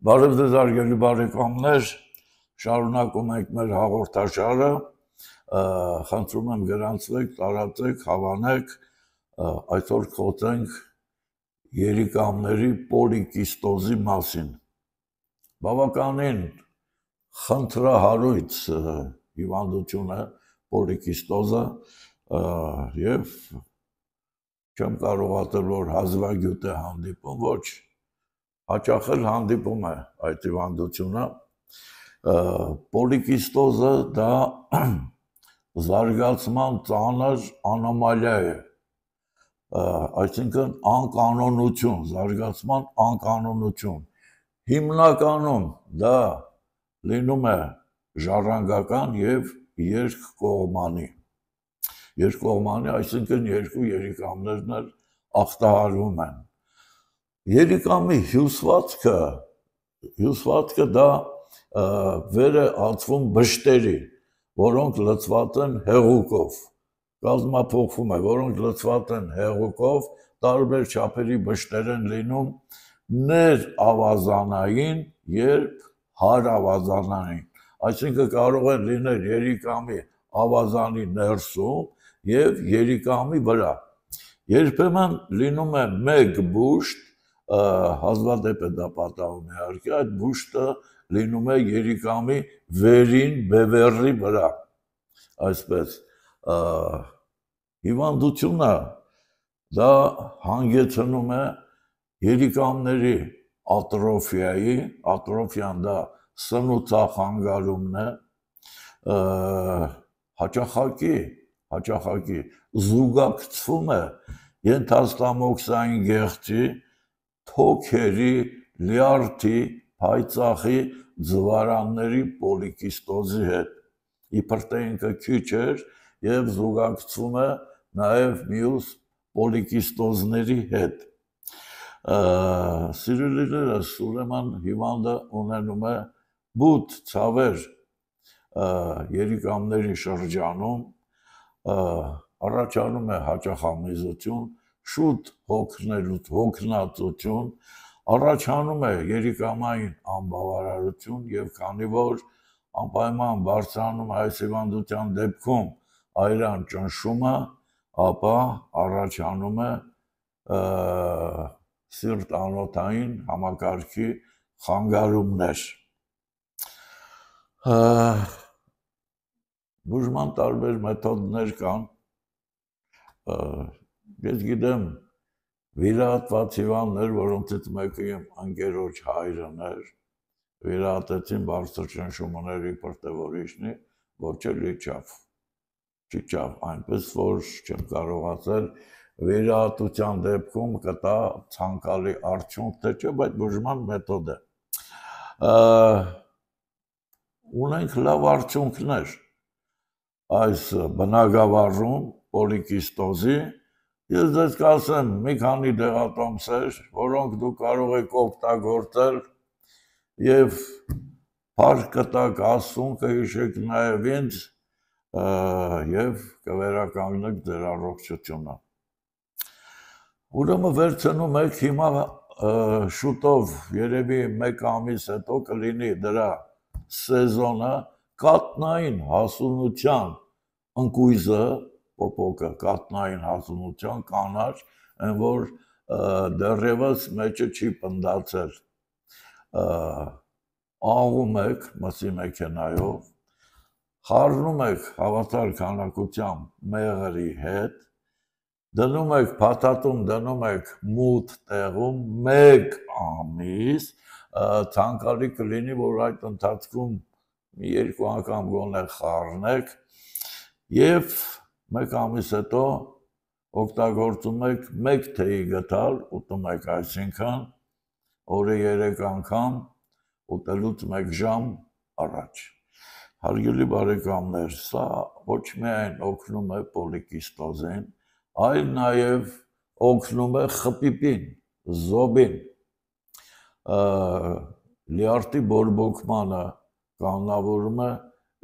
Բարև ձեզ արգելի բարեկամներ, շարունակում ենք մեր հաղորդաշարը, խնդրում եմ գրանցվեք, տարածեք, հավանեք, այսօր խոսենք երիկամների պոլիկիստոզի մասին։ Բավականին խնդրահարույց հիվանդություն է պոլիկիստոզը և չեմ կարողացել, որ հազվագյուտ է հանդիպում, ոչ հաճախ էլ հանդիպում է այդ հիվանդությունը։ Պոլիկիստոզը դա զարգացման ծանր անոմալիա է, այսինքն անկանոնություն, զարգացման անկանոնություն։ Հիմնականում դա լինում է ժառանգական և երկկողմանի, այսինքն երկու երիկամներն էլ ախտահարվում են։ Երիկամի հյուսվածքը դա վեր է ածվում բշտերի, որոնք լցված են հեղուկով, կազմափոխվում է, որոնք լցված են հեղուկով, տարբեր չափերի բշտեր են լինում ներավազանային և հարավազանային, այսինքն կարող է լինել երիկամի ավազանի ներսում և երիկամի վրա։ Երբեմն լինում է մեկ բուշտ, հազվադեպ է դա պատահում իհարկե, այդ բուշտը լինում է երիկամի վերին բևեռի վրա, այսպես, հիվանդությունը դա հանգեցնում է երիկամների ատրոֆիայի, ատրոֆիան դա սնուցախանգարումն է, հաճախակի զուգակցվում է ենթաստամոքսային գեղձի, թոքերի, լյարդի, փայծաղի ձվարանների պոլիկիստոզի հետ, իբր թե ինքը քիչ էր և զուգակցվում է նաև մյուս պոլիկիստոզների հետ։ Սիրելիներս, ուրեմն հիվանդը ունենում է բութ ցավեր երիկամների շրջանում, առաջանում է հաճախամիզություն, շուտ հոգնածություն, առաջանում է երիկամային անբավարարություն և քանի որ անպայման բարձրանում է այս հիվանդության դեպքում այրան ճնշումը, ապա առաջանում է սիրտ-անոթային համակարգի խանգարումներ։ Բուժման տարբեր մեթոդներ կան, ես գիտեմ վիրահատված հիվանդներ, որոնցից մեկը իմ ընկերոջ հայրն էր, վիրահատեցին բարձր ճնշում ուներ իբր թե որ իջնի, ոչ էլ իջավ, այնպես որ չեմ կարողացել վիրահատության դեպքում կտա ցանկալի արդյունք, թե չէ, բայց բուժման մեթոդ է։ Ունենք լավ արդյունքներ այս բնագավառում պոլիկիստոզի, ես ձեզ կասեմ մի քանի դեղատոմսեր, որոնք դուք կարող եք օգտագործել և փառք կտակ Աստծուն, կհիշեք նաև ինձ և կվերականգնեք ձեր առողջությունը։ Ուրեմն վերցնում եք հիմա շուտով երևի մեկ ամիս հետո կլինի դրա սեզոնը, կաթնային հասունության ընկույզը, պոպոկը կաթնային հասունության կանաչ, այն որ դեռևս մեջը չի պնդացել, աղում եք մսի մեքենայով, խառնում եք հավասար քանակությամբ մեղրի հետ, դնում եք փաթաթում, դնում եք մութ տեղում մեկ ամիս, ցանկալի կլինի, որ այդ ընթացքում երկու անգամ գոնե խառնեք և մեկ ամիս հետո օգտագործում եք մեկ թեյի գդալ, ուտում եք այսինքն օրը 3 անգամ, ուտելուց 1 ժամ առաջ։ Հարգելի բարեկամներ, սա ոչ միայն օգնում է պոլիկիստոզին, այլ նաև օգնում է խպիպին, զոբին, լյարդի բորբոքմանը, կանոնավորում է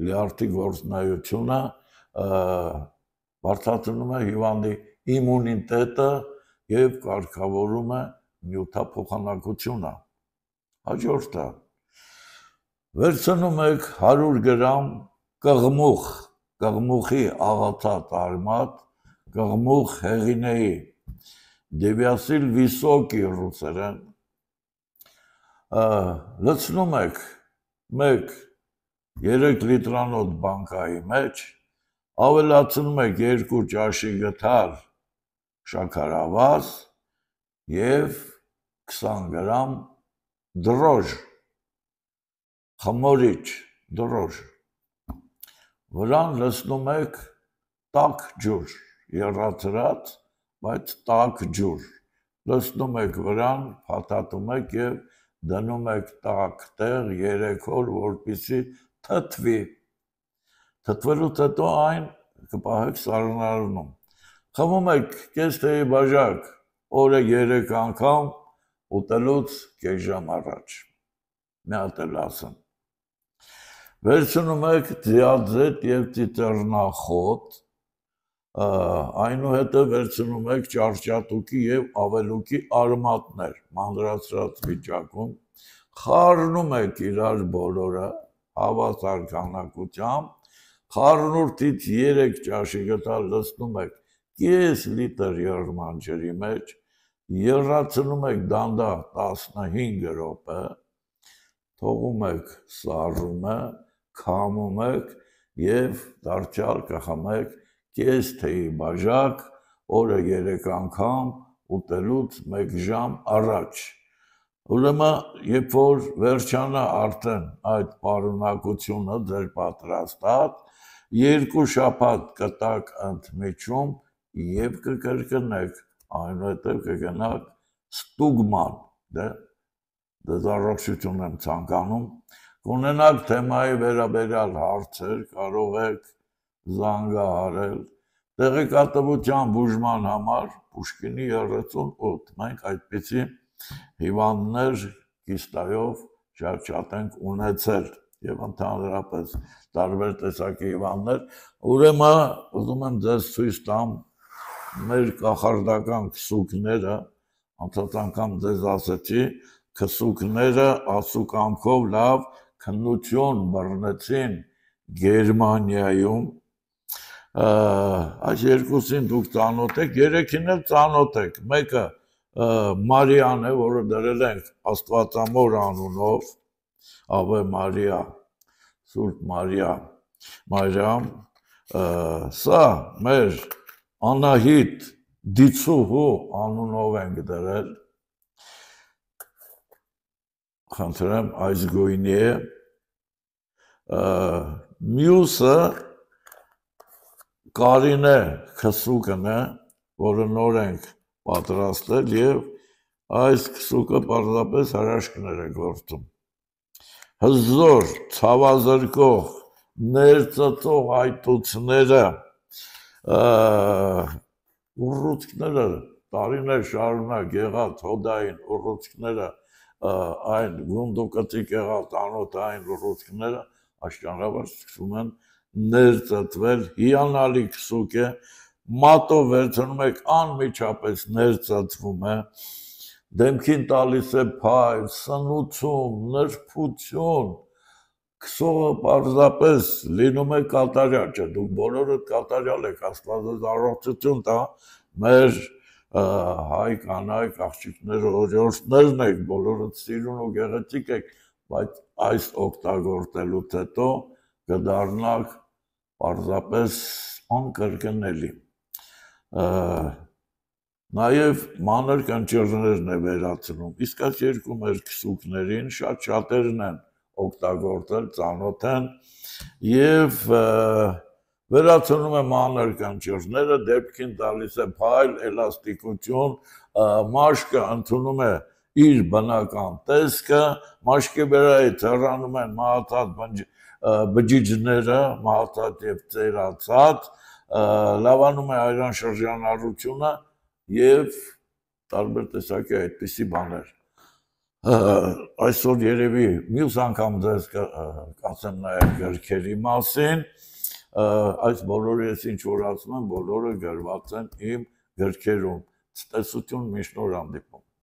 լյարդի գործունեությունը, բարձրացնում է հիվանդի իմունիտետը և կարգավորում է նյութափոխանակությունը։ Հաջորդը վերցնում եք 100 գրամ կղմուխ, կղմուխի աղաթատ արմատ, կղմուխ հեղինեի, դեվիասիլ վիսոկի ռուսերեն, լցնում եք 3 լիտրանոց բանկայի մեջ, ավելացնում եք 2 ճաշի գթար շաքարավազ և 20 գրամ դրոժ, խմորիչ դրոժ, վրան լցնում եք տաք ջուր, եռացրած, բայց տաք ջուր, լցնում եք վրան, փաթաթում եք և դնում եք տաք տեղ 3 օր, որպեսզի թթվի, թթվելուց հետո այն կպահեք սառնարանում, խմում եք կես թեյի բաժակ, օրը 3 անգամ, ուտելուց կես ժամ առաջ, մի հատ էլ ասեմ, վերցնում եք դիաձետ և ծիծեռնախոտ, այնուհետև վերցնում եք ճարճատուկի և ավելուկի արմատներ, մանրացրած վիճակում, խառնում եք իրար բոլորը, հավասար քանակությամբ, խառնուրդից 3 ճաշի գթար լցնում եք կես լիտր եռման ջրի մեջ, եռացնում եք դանդաղ 15 րոպե, թողում եք սառումը, քամում եք և դարձյալ կխմեք կես թեյի բաժակ, օրը 3 անգամ, ուտելուց 1 ժամ առաջ, ուրեմն երբ որ վերջանա արդեն այդ պարունակությունը ձեր պատրաստած, 2 շաբաթ կտակ ընդմիջում և կկրկնեք, այնուհետև կգնաք ստուգման, դեզառողջություն եմ ցանկանում, կունենաք թեմայի վերաբերյալ հարցեր, կարող եք զանգահարել, տեղեկատվության բուժման համար Պուշկինի 38, մենք այդպիսի հիվանդներ կիստայով շատ ենք ունեցել և ընդհանրապես տարբեր տեսակի հիվանդներ, ուրեմն ուզում եմ ձեզ ցույց տամ մեր կախարդական քսուկները, անցած անգամ ձեզ ասեցի, քսուկները ասուկամքով լավ քննություն բռնեցին Գերմանիայում, այս երկուսին դուք ծանոթ եք, 3-ին էլ ծանոթ եք, մեկը Մարիան է, որը դրել ենք Աստվածամոր անունով, Ave Maria, Սուրբ Մարիամ, սա մեր Անահիտ Դիցուհու անունով ենք դրել, խնդրեմ այս գույնի է, մյուսը Կարինե քսուկն է, որը նոր ենք պատրաստել և այս քսուկը պարզապես հրաշքներ է գործում, հզոր, ցավազրկող, ներծծող այտուցները, ուռուցքները, տարիներ շարունակ եղած հոդային ուռուցքները, այն գունդուկծիկ եղած անոթային ուռուցքները աշճանաբար սկսում են ներծծվել, հիանալի քսուկ է, մատով վերցնում եք անմիջապես ներծծվում է, դեմքին տալիս է փայլ, սնուցում, նրբություն, քսողը պարզապես լինում է կատարյալ, չէ, դուք բոլորդ կատարյալ եք, Աստված ձեզ առողջություն տա, մեր հայ կանայք, աղջիկներ, օրիորդներն եք, բոլորդ սիրուն ու գեղեցիկ եք, բայց այս օգտագործելուց հետո կդառնաք պարզապես անկրկնելի, նաև մանր կնճիռներն է վերացնում, իսկ այս երկու մեր քսուկներին շատերն են օգտագործել, ծանոթ են և վերացնում է մանր կնճիռները, դեպքին տալիս է փայլ, էլաստիկություն, մաշկը ընդունում է իր բնական տեսքը, մաշկի վրայից հեռանում են մահացած բջիջները, մահացած և ծերացած, լավանում է արյան շրջանառությունը և տարբեր տեսակի այդպիսի բաներ, այսօր երևի մյուս անգամ ձեզ կասեմ նաև գրքերի մասին, այս բոլորը ես ինչ որ ասում եմ, բոլորը գրված են իմ գրքերում, ցտեսություն, մինչ նոր հանդիպում։